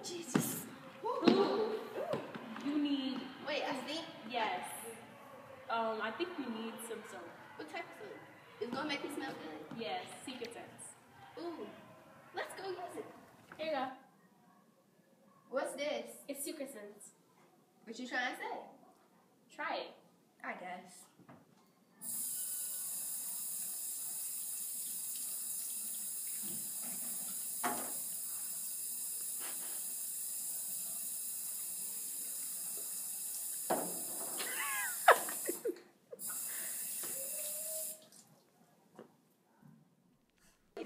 Jesus. Ooh. You need. Wait, I think. Yes. I think we need some soap. What type of soap? It's gonna make me smell good. Yes, Secret Sense. Ooh. Let's go use it. Here you go. What's this? It's Secret Sense. What you trying to say? Try it. I guess.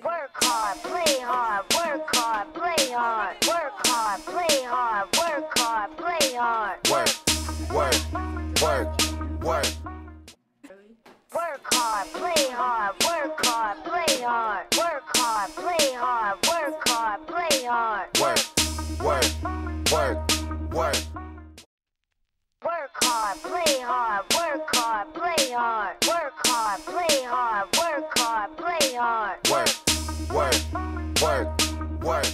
Work hard, play hard, work hard, play hard, work hard, play hard, work hard, play hard. Work, work, work, work. Work hard, play hard, work hard, play hard, work hard, play hard, work hard, play hard. Work, work, work, work. Work hard, play hard, work hard, play hard, work hard, play hard, work hard, play hard. Work, work, work, work.